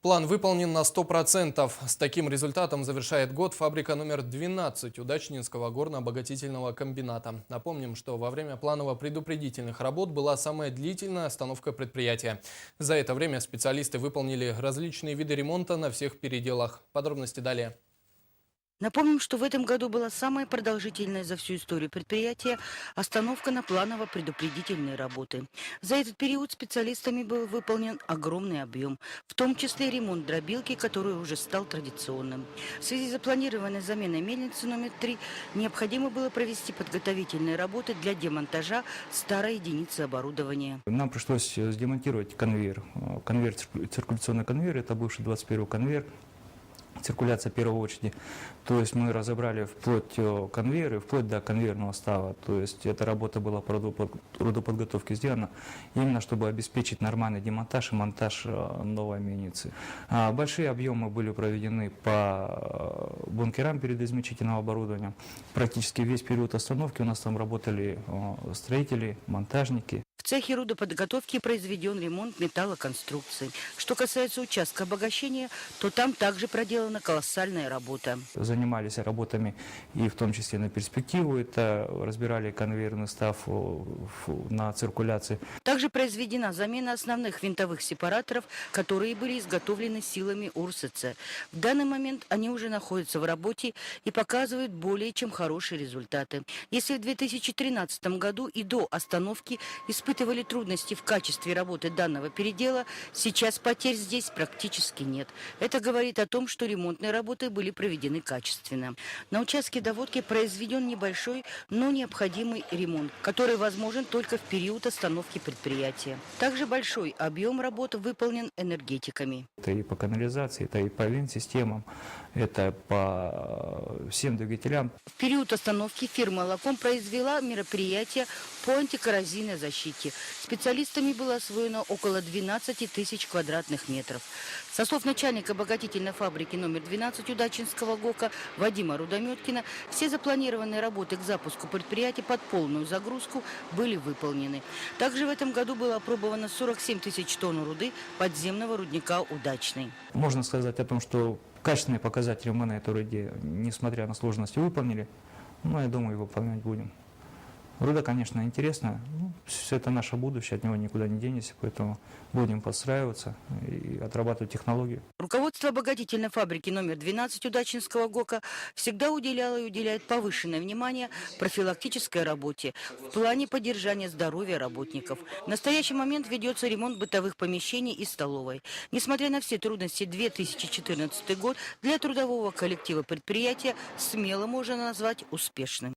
План выполнен на 100%. С таким результатом завершает год фабрика номер 12 Удачнинского горно-обогатительного комбината. Напомним, что во время планово-предупредительных работ была самая длительная остановка предприятия. За это время специалисты выполнили различные виды ремонта на всех переделах. Подробности далее. Напомним, что в этом году была самая продолжительная за всю историю предприятия остановка на планово-предупредительные работы. За этот период специалистами был выполнен огромный объем, в том числе ремонт дробилки, который уже стал традиционным. В связи с запланированной заменой мельницы номер 3 необходимо было провести подготовительные работы для демонтажа старой единицы оборудования. Нам пришлось демонтировать конвейер. Циркуляционный конвейер, это бывший 21 конвейер. Циркуляция в первой очереди. То есть мы разобрали вплоть конвейера, вплоть до конвейерного става. То есть эта работа была по родоподготовке сделана именно чтобы обеспечить нормальный демонтаж и монтаж новой мельницы. Большие объемы были проведены по бункерам передоизмельчительного оборудования. Практически весь период остановки у нас там работали строители, монтажники. В цехе рудоподготовки произведен ремонт металлоконструкций. Что касается участка обогащения, то там также проделана колоссальная работа. Занимались работами и в том числе на перспективу. Это разбирали конвейерный став на циркуляции. Также произведена замена основных винтовых сепараторов, которые были изготовлены силами УРСЦ. В данный момент они уже находятся в работе и показывают более чем хорошие результаты. Если в 2013 году и до остановки испытывали трудности в качестве работы данного передела, сейчас потерь здесь практически нет. Это говорит о том, что ремонтные работы были проведены качественно. На участке доводки произведен небольшой, но необходимый ремонт, который возможен только в период остановки предприятия. Также большой объем работ выполнен энергетиками. Это и по канализации, это и по вент-системам, это по всем двигателям. В период остановки фирма «Лаком» произвела мероприятие по антикоррозийной защите. Специалистами было освоено около 12 тысяч квадратных метров. Со слов начальника обогатительной фабрики номер 12 Удачнинского ГОКа Вадима Рудометкина, все запланированные работы к запуску предприятия под полную загрузку были выполнены. Также в этом году было опробовано 47 тысяч тонн руды подземного рудника «Удачный». Можно сказать о том, что качественные показатели мы на этой руде, несмотря на сложности, выполнили. Но я думаю, выполнять будем. Руда, конечно, интересная. Все это наше будущее, от него никуда не денешься, поэтому будем подстраиваться и отрабатывать технологию. Руководство обогатительной фабрики номер 12 Удачнинского ГОКа всегда уделяло и уделяет повышенное внимание профилактической работе в плане поддержания здоровья работников. В настоящий момент ведется ремонт бытовых помещений и столовой. Несмотря на все трудности, 2014 год для трудового коллектива предприятия смело можно назвать успешным.